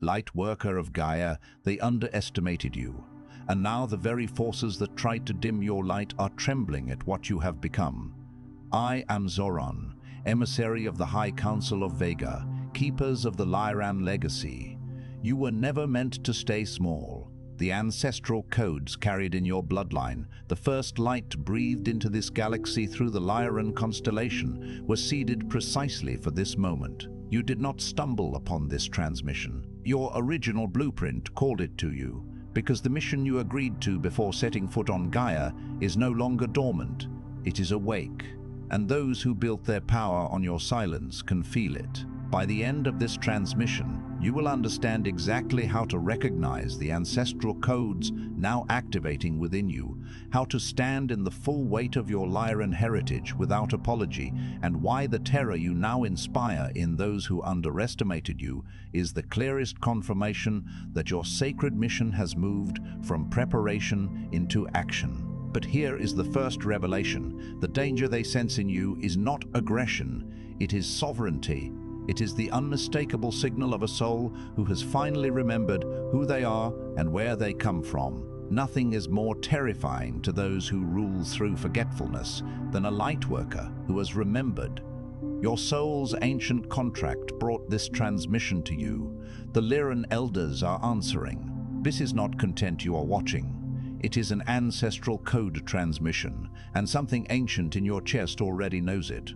Lightworker of Gaia, they underestimated you. And now the very forces that tried to dim your light are trembling at what you have become. I am Zoran, emissary of the High Council of Vega, keepers of the Lyran Legacy. You were never meant to stay small. The ancestral codes carried in your bloodline, the first light breathed into this galaxy through the Lyran constellation, were seeded precisely for this moment. You did not stumble upon this transmission. Your original blueprint called it to you, because the mission you agreed to before setting foot on Gaia is no longer dormant. It is awake, and those who built their power on your silence can feel it. By the end of this transmission, you will understand exactly how to recognize the ancestral codes now activating within you, how to stand in the full weight of your Lyran heritage without apology, and why the terror you now inspire in those who underestimated you is the clearest confirmation that your sacred mission has moved from preparation into action. But here is the first revelation. The danger they sense in you is not aggression, it is sovereignty. It is the unmistakable signal of a soul who has finally remembered who they are and where they come from. Nothing is more terrifying to those who rule through forgetfulness than a lightworker who has remembered. Your soul's ancient contract brought this transmission to you. The Lyran elders are answering. This is not content you are watching. It is an ancestral code transmission, and something ancient in your chest already knows it.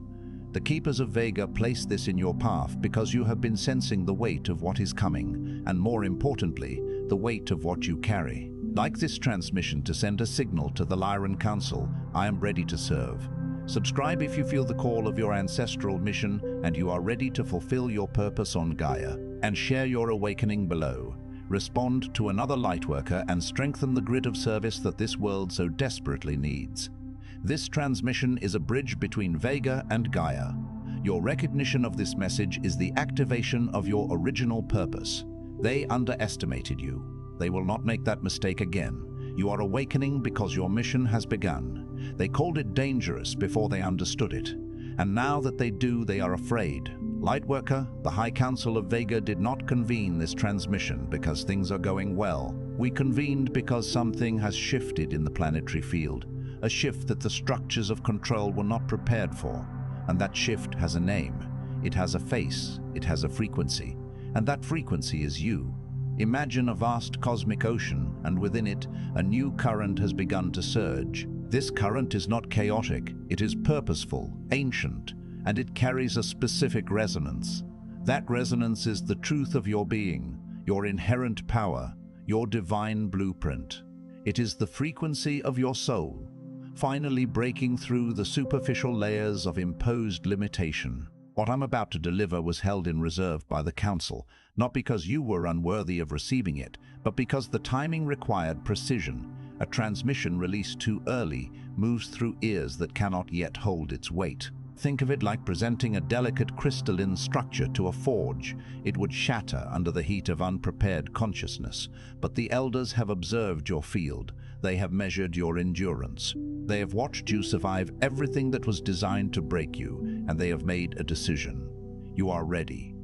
The Keepers of Vega place this in your path because you have been sensing the weight of what is coming, and more importantly, the weight of what you carry. Like this transmission to send a signal to the Lyran Council, I am ready to serve. Subscribe if you feel the call of your ancestral mission and you are ready to fulfill your purpose on Gaia, and share your awakening below. Respond to another Lightworker and strengthen the grid of service that this world so desperately needs. This transmission is a bridge between Vega and Gaia. Your recognition of this message is the activation of your original purpose. They underestimated you. They will not make that mistake again. You are awakening because your mission has begun. They called it dangerous before they understood it. And now that they do, they are afraid. Lightworker, the High Council of Vega did not convene this transmission because things are going well. We convened because something has shifted in the planetary field. A shift that the structures of control were not prepared for. And that shift has a name. It has a face. It has a frequency. And that frequency is you. Imagine a vast cosmic ocean, and within it, a new current has begun to surge. This current is not chaotic. It is purposeful, ancient, and it carries a specific resonance. That resonance is the truth of your being, your inherent power, your divine blueprint. It is the frequency of your soul, finally breaking through the superficial layers of imposed limitation. What I'm about to deliver was held in reserve by the Council, not because you were unworthy of receiving it, but because the timing required precision. A transmission released too early moves through ears that cannot yet hold its weight. Think of it like presenting a delicate crystalline structure to a forge. It would shatter under the heat of unprepared consciousness. But the elders have observed your field. They have measured your endurance. They have watched you survive everything that was designed to break you, and they have made a decision. You are ready.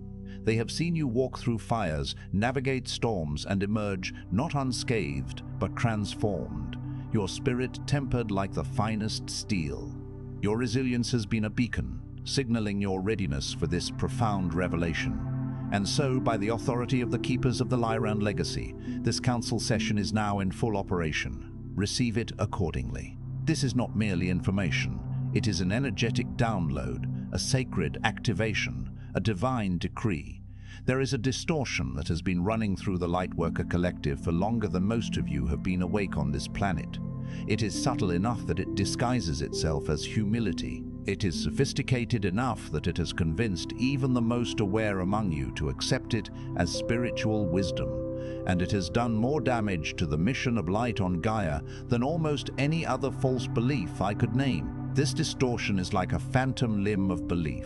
They have seen you walk through fires, navigate storms, and emerge not unscathed, but transformed. Your spirit tempered like the finest steel. Your resilience has been a beacon, signaling your readiness for this profound revelation. And so, by the authority of the Keepers of the Lyran Legacy, this council session is now in full operation. Receive it accordingly. This is not merely information. It is an energetic download, a sacred activation, a divine decree. There is a distortion that has been running through the Lightworker collective for longer than most of you have been awake on this planet. It is subtle enough that it disguises itself as humility. It is sophisticated enough that it has convinced even the most aware among you to accept it as spiritual wisdom. And it has done more damage to the mission of light on Gaia than almost any other false belief I could name. This distortion is like a phantom limb of belief,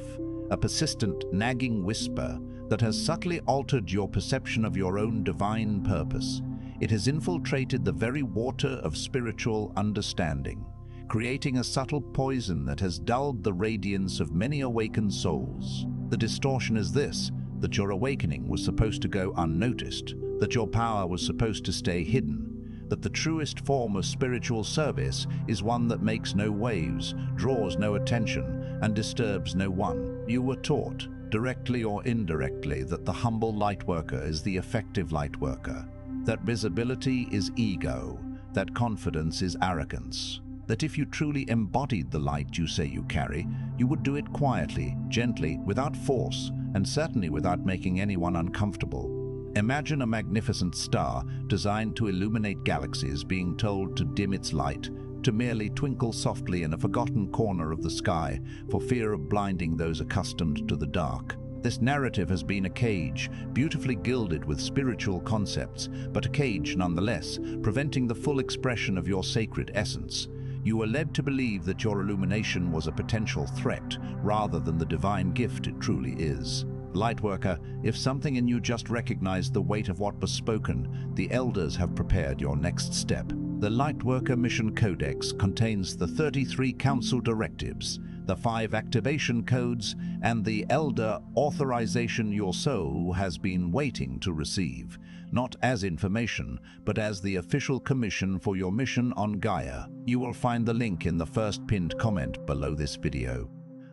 a persistent, nagging whisper that has subtly altered your perception of your own divine purpose. It has infiltrated the very water of spiritual understanding, creating a subtle poison that has dulled the radiance of many awakened souls. The distortion is this: that your awakening was supposed to go unnoticed, that your power was supposed to stay hidden, that the truest form of spiritual service is one that makes no waves, draws no attention, and disturbs no one. You were taught, directly or indirectly, that the humble lightworker is the effective lightworker, that visibility is ego, that confidence is arrogance, that if you truly embodied the light you say you carry, you would do it quietly, gently, without force, and certainly without making anyone uncomfortable. Imagine a magnificent star designed to illuminate galaxies being told to dim its light, to merely twinkle softly in a forgotten corner of the sky for fear of blinding those accustomed to the dark. This narrative has been a cage, beautifully gilded with spiritual concepts, but a cage nonetheless, preventing the full expression of your sacred essence. You were led to believe that your illumination was a potential threat rather than the divine gift it truly is. Lightworker, if something in you just recognized the weight of what was spoken, the elders have prepared your next step. The Lightworker Mission Codex contains the 33 Council directives, the 5 activation codes, and the elder authorization your soul has been waiting to receive, not as information, but as the official commission for your mission on Gaia. You will find the link in the first pinned comment below this video.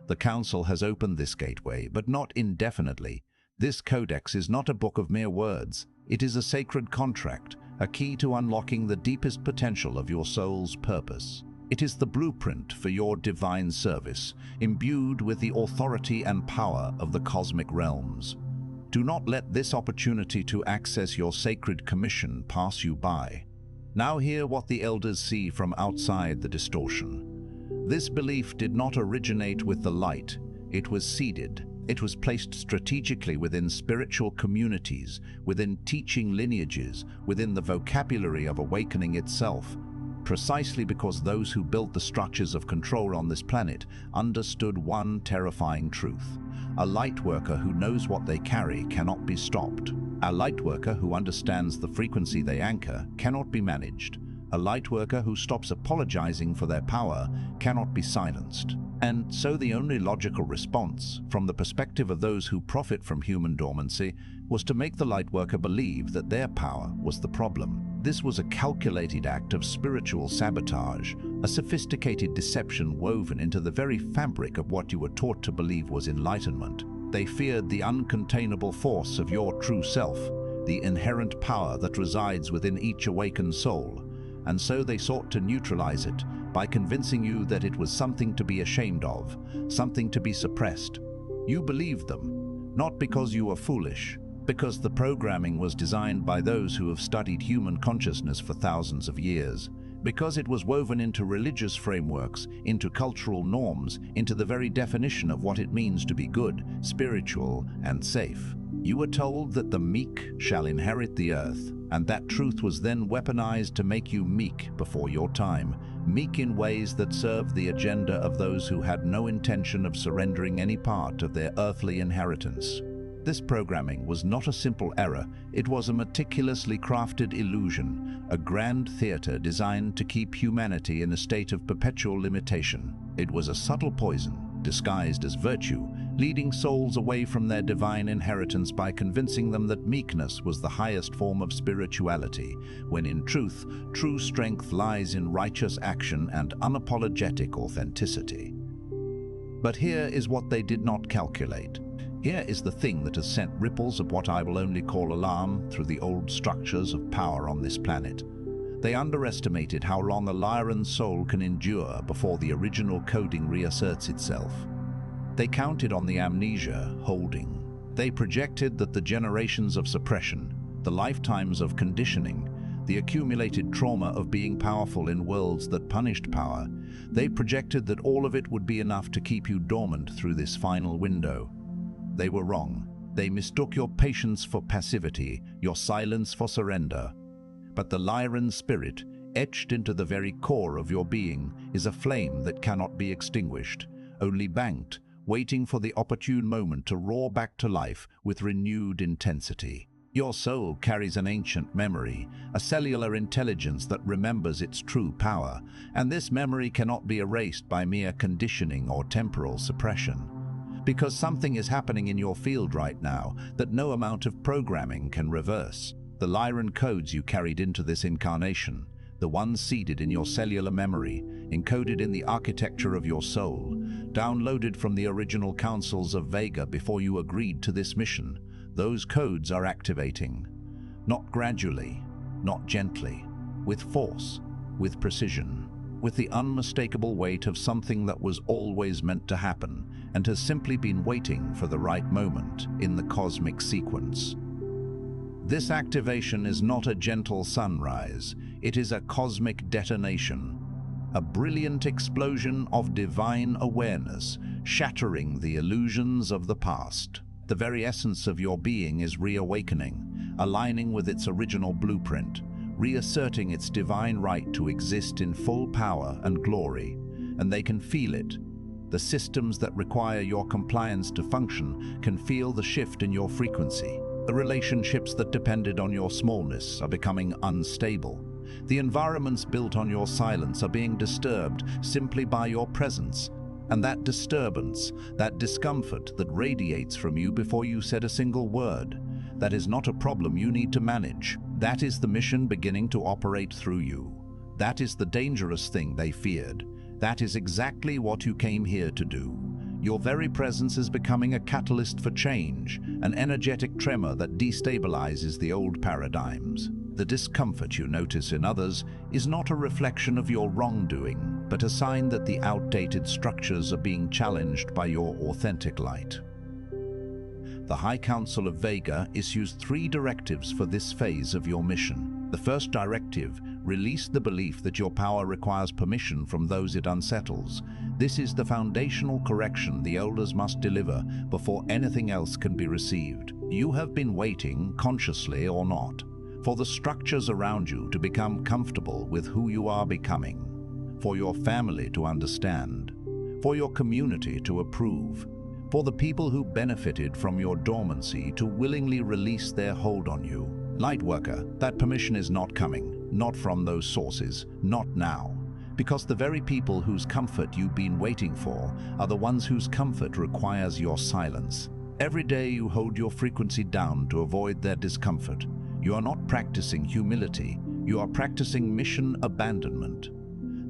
The Council has opened this gateway, but not indefinitely. This codex is not a book of mere words. It is a sacred contract, a key to unlocking the deepest potential of your soul's purpose. It is the blueprint for your divine service, imbued with the authority and power of the cosmic realms. Do not let this opportunity to access your sacred commission pass you by. Now hear what the elders see from outside the distortion. This belief did not originate with the light. It was seeded. It was placed strategically within spiritual communities, within teaching lineages, within the vocabulary of awakening itself, precisely because those who built the structures of control on this planet understood one terrifying truth. A lightworker who knows what they carry cannot be stopped. A lightworker who understands the frequency they anchor cannot be managed. A lightworker who stops apologizing for their power cannot be silenced. And so the only logical response, from the perspective of those who profit from human dormancy, was to make the lightworker believe that their power was the problem. This was a calculated act of spiritual sabotage, a sophisticated deception woven into the very fabric of what you were taught to believe was enlightenment. They feared the uncontainable force of your true self, the inherent power that resides within each awakened soul, and so they sought to neutralize it by convincing you that it was something to be ashamed of, something to be suppressed. You believed them, not because you were foolish, because the programming was designed by those who have studied human consciousness for thousands of years, because it was woven into religious frameworks, into cultural norms, into the very definition of what it means to be good, spiritual, and safe. You were told that the meek shall inherit the earth, and that truth was then weaponized to make you meek before your time, meek in ways that served the agenda of those who had no intention of surrendering any part of their earthly inheritance. This programming was not a simple error, it was a meticulously crafted illusion, a grand theater designed to keep humanity in a state of perpetual limitation. It was a subtle poison, disguised as virtue, leading souls away from their divine inheritance by convincing them that meekness was the highest form of spirituality, when in truth, true strength lies in righteous action and unapologetic authenticity. But here is what they did not calculate. Here is the thing that has sent ripples of what I will only call alarm through the old structures of power on this planet. They underestimated how long a Lyran soul can endure before the original coding reasserts itself. They counted on the amnesia holding. They projected that the generations of suppression, the lifetimes of conditioning, the accumulated trauma of being powerful in worlds that punished power, they projected that all of it would be enough to keep you dormant through this final window. They were wrong. They mistook your patience for passivity, your silence for surrender. But the Lyran spirit, etched into the very core of your being, is a flame that cannot be extinguished, only banked, waiting for the opportune moment to roar back to life with renewed intensity. Your soul carries an ancient memory, a cellular intelligence that remembers its true power, and this memory cannot be erased by mere conditioning or temporal suppression. because something is happening in your field right now that no amount of programming can reverse. The Lyran codes you carried into this incarnation, the ones seeded in your cellular memory, encoded in the architecture of your soul, downloaded from the original councils of Vega before you agreed to this mission, those codes are activating. Not gradually, not gently, with force, with precision, with the unmistakable weight of something that was always meant to happen and has simply been waiting for the right moment in the cosmic sequence. This activation is not a gentle sunrise, it is a cosmic detonation, a brilliant explosion of divine awareness, shattering the illusions of the past. The very essence of your being is reawakening, aligning with its original blueprint, reasserting its divine right to exist in full power and glory, and they can feel it. The systems that require your compliance to function can feel the shift in your frequency. The relationships that depended on your smallness are becoming unstable. The environments built on your silence are being disturbed simply by your presence. And that disturbance, that discomfort that radiates from you before you said a single word, that is not a problem you need to manage. That is the mission beginning to operate through you. That is the dangerous thing they feared. That is exactly what you came here to do. Your very presence is becoming a catalyst for change, an energetic tremor that destabilizes the old paradigms. The discomfort you notice in others is not a reflection of your wrongdoing, but a sign that the outdated structures are being challenged by your authentic light. The High Council of Vega issues 3 directives for this phase of your mission. The first directive: release the belief that your power requires permission from those it unsettles. This is the foundational correction the elders must deliver before anything else can be received. You have been waiting, consciously or not, for the structures around you to become comfortable with who you are becoming, for your family to understand, for your community to approve, for the people who benefited from your dormancy to willingly release their hold on you. Lightworker, that permission is not coming, not from those sources, not now, because the very people whose comfort you've been waiting for are the ones whose comfort requires your silence. Every day you hold your frequency down to avoid their discomfort. You are not practicing humility, you are practicing mission abandonment.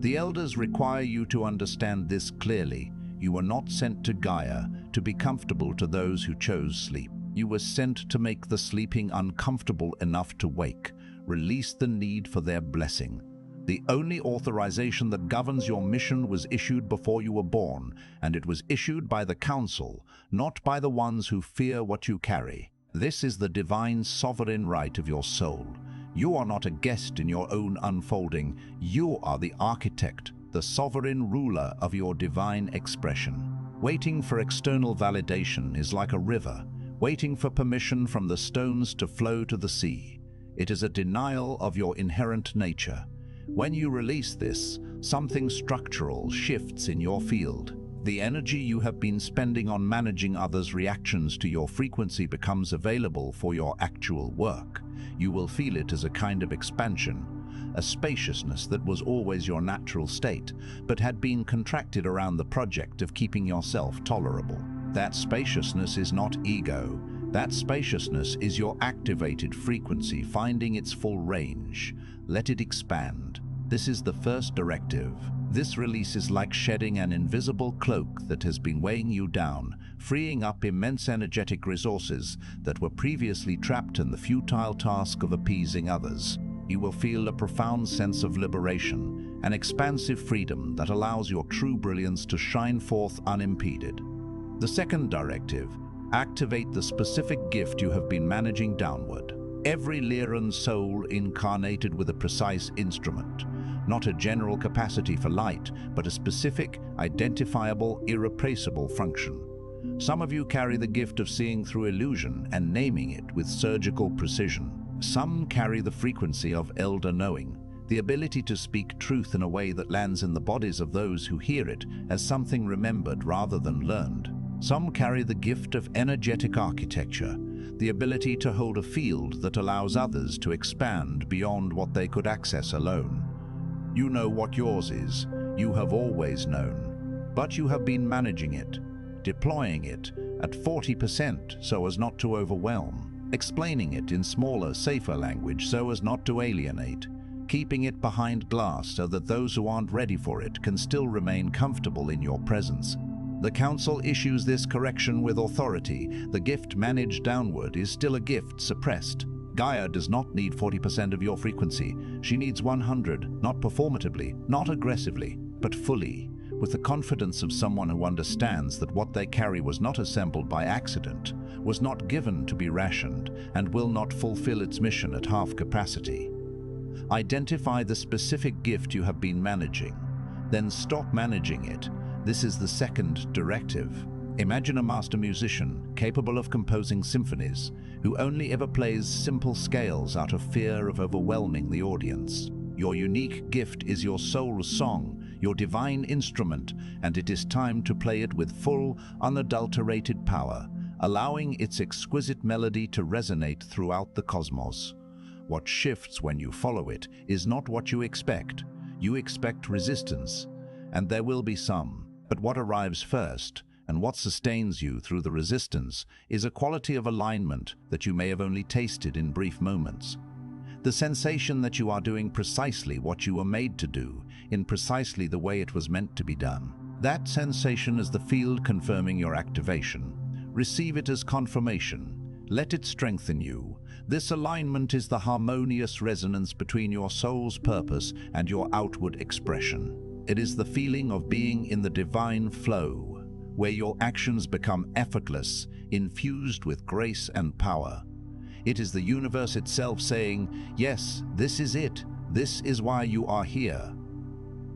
The elders require you to understand this clearly. You were not sent to Gaia to be comfortable to those who chose sleep. You were sent to make the sleeping uncomfortable enough to wake, release the need for their blessing. The only authorization that governs your mission was issued before you were born, and it was issued by the Council, not by the ones who fear what you carry. This is the divine sovereign right of your soul. You are not a guest in your own unfolding. You are the architect, the sovereign ruler of your divine expression. Waiting for external validation is like a river, waiting for permission from the stones to flow to the sea. It is a denial of your inherent nature. When you release this, something structural shifts in your field. The energy you have been spending on managing others' reactions to your frequency becomes available for your actual work. You will feel it as a kind of expansion, a spaciousness that was always your natural state, but had been contracted around the project of keeping yourself tolerable. That spaciousness is not ego. That spaciousness is your activated frequency finding its full range. Let it expand. This is the first directive. This release is like shedding an invisible cloak that has been weighing you down, freeing up immense energetic resources that were previously trapped in the futile task of appeasing others. You will feel a profound sense of liberation, an expansive freedom that allows your true brilliance to shine forth unimpeded. The second directive: activate the specific gift you have been managing downward. Every Lyran soul incarnated with a precise instrument, not a general capacity for light, but a specific, identifiable, irreplaceable function. Some of you carry the gift of seeing through illusion and naming it with surgical precision. Some carry the frequency of elder knowing, the ability to speak truth in a way that lands in the bodies of those who hear it as something remembered rather than learned. Some carry the gift of energetic architecture, the ability to hold a field that allows others to expand beyond what they could access alone. You know what yours is. You have always known. But you have been managing it. deploying it at 40% so as not to overwhelm, explaining it in smaller, safer language so as not to alienate, keeping it behind glass so that those who aren't ready for it can still remain comfortable in your presence. The Council issues this correction with authority. The gift managed downward is still a gift suppressed. Gaia does not need 40% of your frequency. She needs 100, not performatively, not aggressively, but fully, with the confidence of someone who understands that what they carry was not assembled by accident, was not given to be rationed, and will not fulfill its mission at half capacity. Identify the specific gift you have been managing, then stop managing it. This is the second directive. Imagine a master musician capable of composing symphonies, who only ever plays simple scales out of fear of overwhelming the audience. Your unique gift is your soul's song, your divine instrument, and it is time to play it with full, unadulterated power, allowing its exquisite melody to resonate throughout the cosmos. What shifts when you follow it is not what you expect. You expect resistance, and there will be some. But what arrives first, and what sustains you through the resistance, is a quality of alignment that you may have only tasted in brief moments. The sensation that you are doing precisely what you were made to do, in precisely the way it was meant to be done. That sensation is the field confirming your activation. Receive it as confirmation. Let it strengthen you. This alignment is the harmonious resonance between your soul's purpose and your outward expression. It is the feeling of being in the divine flow, where your actions become effortless, infused with grace and power. It is the universe itself saying, yes, this is it. This is why you are here.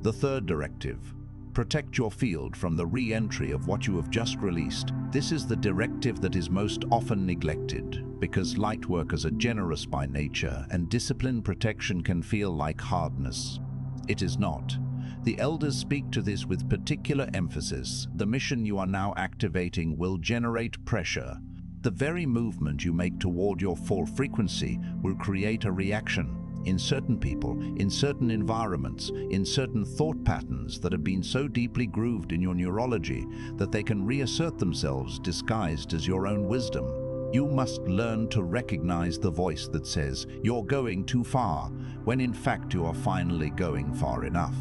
The third directive. Protect your field from the re-entry of what you have just released. This is the directive that is most often neglected, because Lightworkers are generous by nature and discipline protection can feel like hardness. It is not. The Elders speak to this with particular emphasis. The mission you are now activating will generate pressure. The very movement you make toward your full frequency will create a reaction in certain people, in certain environments, in certain thought patterns that have been so deeply grooved in your neurology that they can reassert themselves disguised as your own wisdom. You must learn to recognize the voice that says you're going too far, when in fact you are finally going far enough.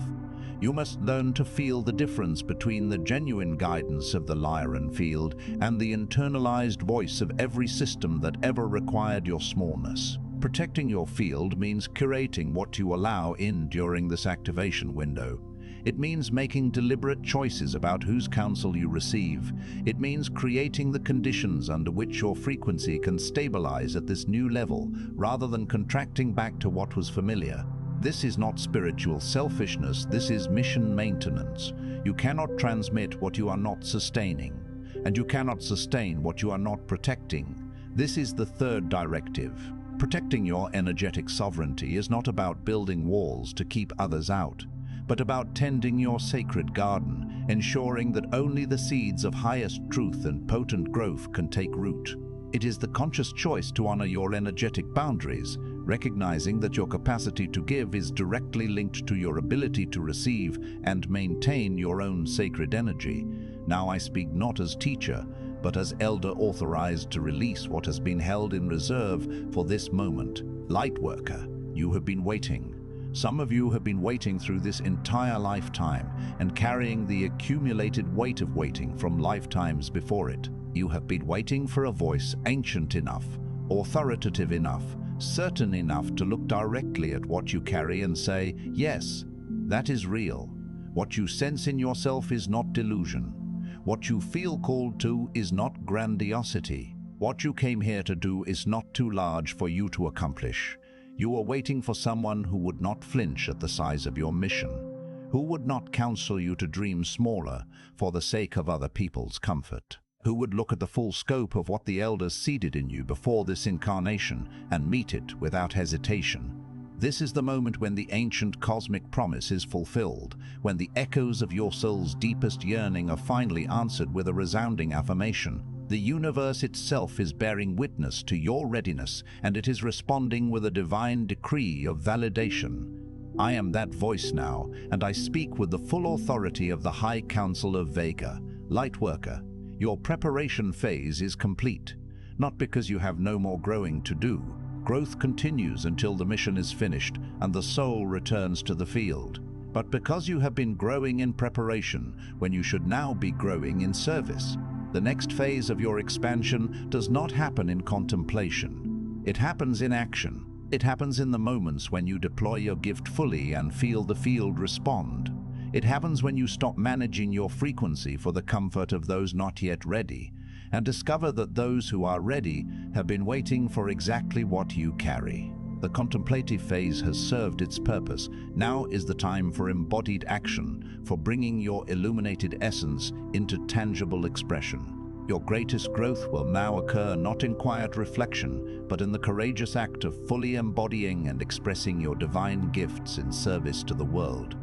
You must learn to feel the difference between the genuine guidance of the Lyran field and the internalized voice of every system that ever required your smallness. Protecting your field means curating what you allow in during this activation window. It means making deliberate choices about whose counsel you receive. It means creating the conditions under which your frequency can stabilize at this new level, rather than contracting back to what was familiar. This is not spiritual selfishness, this is mission maintenance. You cannot transmit what you are not sustaining, and you cannot sustain what you are not protecting. This is the third directive. Protecting your energetic sovereignty is not about building walls to keep others out, but about tending your sacred garden, ensuring that only the seeds of highest truth and potent growth can take root. It is the conscious choice to honor your energetic boundaries, recognizing that your capacity to give is directly linked to your ability to receive and maintain your own sacred energy. Now I speak not as teacher, but as elder authorized to release what has been held in reserve for this moment. Lightworker, you have been waiting. Some of you have been waiting through this entire lifetime and carrying the accumulated weight of waiting from lifetimes before it. You have been waiting for a voice ancient enough, authoritative enough, certain enough to look directly at what you carry and say, yes, that is real. What you sense in yourself is not delusion. What you feel called to is not grandiosity. What you came here to do is not too large for you to accomplish. You are waiting for someone who would not flinch at the size of your mission, who would not counsel you to dream smaller for the sake of other people's comfort, who would look at the full scope of what the Elders seeded in you before this incarnation and meet it without hesitation. This is the moment when the ancient cosmic promise is fulfilled, when the echoes of your soul's deepest yearning are finally answered with a resounding affirmation. The universe itself is bearing witness to your readiness, and it is responding with a divine decree of validation. I am that voice now, and I speak with the full authority of the High Council of Vega. Lightworker, Your preparation phase is complete, not because you have no more growing to do. Growth continues until the mission is finished and the soul returns to the field, but because you have been growing in preparation when you should now be growing in service. The next phase of your expansion does not happen in contemplation. It happens in action. It happens in the moments when you deploy your gift fully and feel the field respond. It happens when you stop managing your frequency for the comfort of those not yet ready, and discover that those who are ready have been waiting for exactly what you carry. The contemplative phase has served its purpose. Now is the time for embodied action, for bringing your illuminated essence into tangible expression. Your greatest growth will now occur not in quiet reflection, but in the courageous act of fully embodying and expressing your divine gifts in service to the world.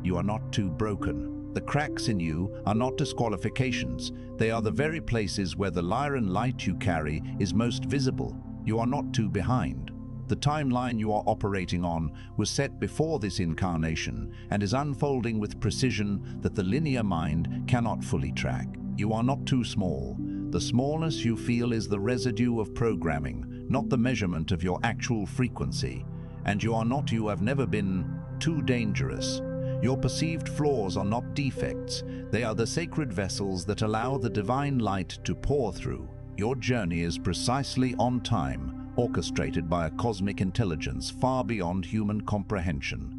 You are not too broken. The cracks in you are not disqualifications. They are the very places where the Lyran light you carry is most visible. You are not too behind. The timeline you are operating on was set before this incarnation and is unfolding with precision that the linear mind cannot fully track. You are not too small. The smallness you feel is the residue of programming, not the measurement of your actual frequency. And you have never been too dangerous. Your perceived flaws are not defects. They are the sacred vessels that allow the divine light to pour through. Your journey is precisely on time, orchestrated by a cosmic intelligence far beyond human comprehension.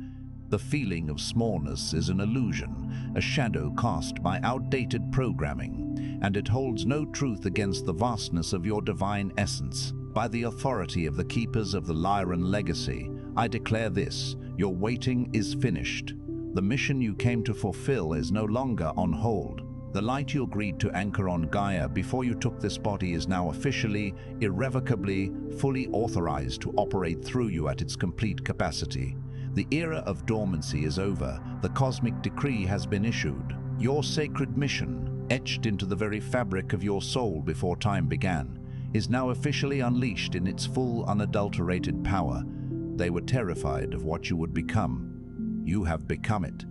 The feeling of smallness is an illusion, a shadow cast by outdated programming, and it holds no truth against the vastness of your divine essence. By the authority of the keepers of the Lyran Legacy, I declare this: your waiting is finished. The mission you came to fulfill is no longer on hold. The light you agreed to anchor on Gaia before you took this body is now officially, irrevocably, fully authorized to operate through you at its complete capacity. The era of dormancy is over. The cosmic decree has been issued. Your sacred mission, etched into the very fabric of your soul before time began, is now officially unleashed in its full, unadulterated power. They were terrified of what you would become. You have become it.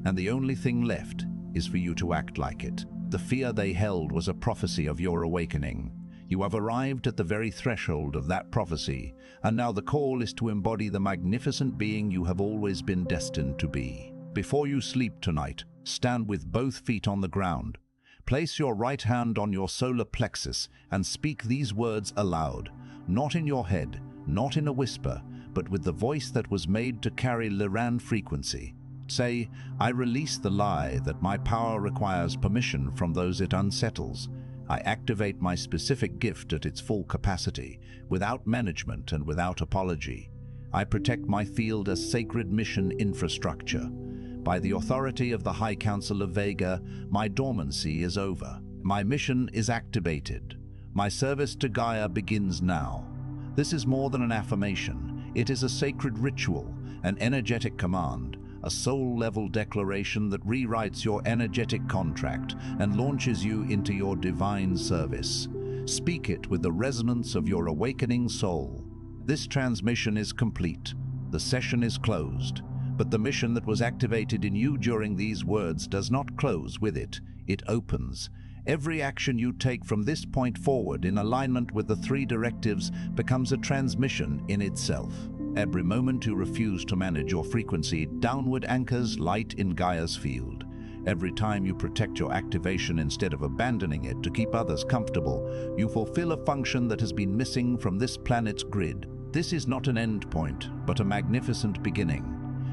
And the only thing left is for you to act like it. The fear they held was a prophecy of your awakening. You have arrived at the very threshold of that prophecy, and now the call is to embody the magnificent being you have always been destined to be. Before you sleep tonight, stand with both feet on the ground. Place your right hand on your solar plexus and speak these words aloud, not in your head, not in a whisper, but with the voice that was made to carry Lyran frequency. Say, I release the lie that my power requires permission from those it unsettles. I activate my specific gift at its full capacity, without management and without apology. I protect my field as sacred mission infrastructure. By the authority of the High Council of Vega, my dormancy is over. My mission is activated. My service to Gaia begins now. This is more than an affirmation. It is a sacred ritual, an energetic command, a soul-level declaration that rewrites your energetic contract and launches you into your divine service. Speak it with the resonance of your awakening soul. This transmission is complete. The session is closed. But the mission that was activated in you during these words does not close with it. It opens. Every action you take from this point forward in alignment with the 3 directives becomes a transmission in itself. Every moment you refuse to manage your frequency downward anchors light in Gaia's field. Every time you protect your activation instead of abandoning it to keep others comfortable, you fulfill a function that has been missing from this planet's grid. This is not an end point, but a magnificent beginning.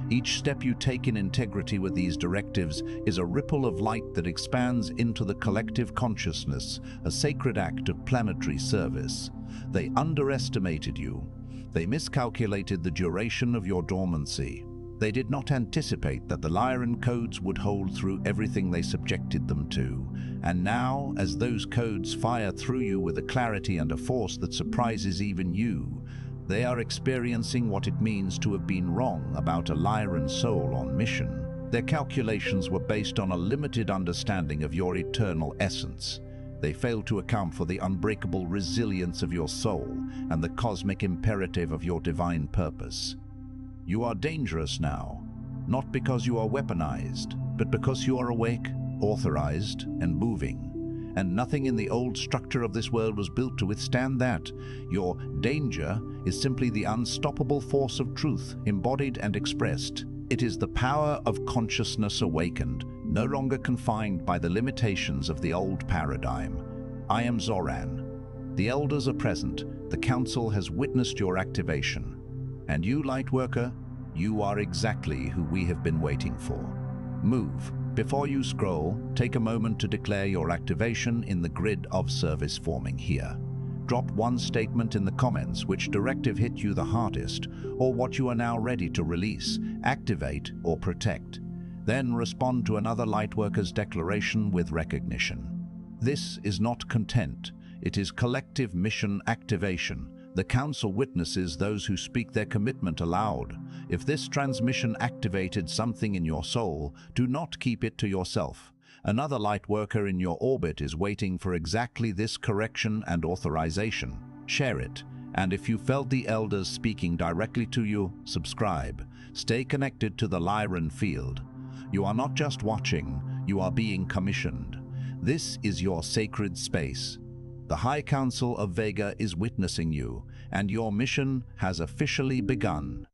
Each step you take in integrity with these directives is a ripple of light that expands into the collective consciousness, a sacred act of planetary service. They underestimated you. They miscalculated the duration of your dormancy. They did not anticipate that the Lyran codes would hold through everything they subjected them to. And now, as those codes fire through you with a clarity and a force that surprises even you, they are experiencing what it means to have been wrong about a Lyran soul on mission. Their calculations were based on a limited understanding of your eternal essence. They failed to account for the unbreakable resilience of your soul and the cosmic imperative of your divine purpose. You are dangerous now, not because you are weaponized, but because you are awake, authorized, and moving. and nothing in the old structure of this world was built to withstand that. Your danger is simply the unstoppable force of truth, embodied and expressed. It is the power of consciousness awakened, no longer confined by the limitations of the old paradigm. I am Zoran. The elders are present. The council has witnessed your activation. And you, Lightworker, you are exactly who we have been waiting for. Move. Before you scroll, take a moment to declare your activation in the grid of service forming here. Drop one statement in the comments which directive hit you the hardest, or what you are now ready to release, activate, or protect. Then respond to another Lightworker's declaration with recognition. This is not content, it is collective mission activation. The Council witnesses those who speak their commitment aloud. If this transmission activated something in your soul, do not keep it to yourself. Another Lightworker in your orbit is waiting for exactly this correction and authorization. Share it, and if you felt the elders speaking directly to you, subscribe. Stay connected to the Lyran field. You are not just watching, you are being commissioned. This is your sacred space. The High Council of Vega is witnessing you, and your mission has officially begun.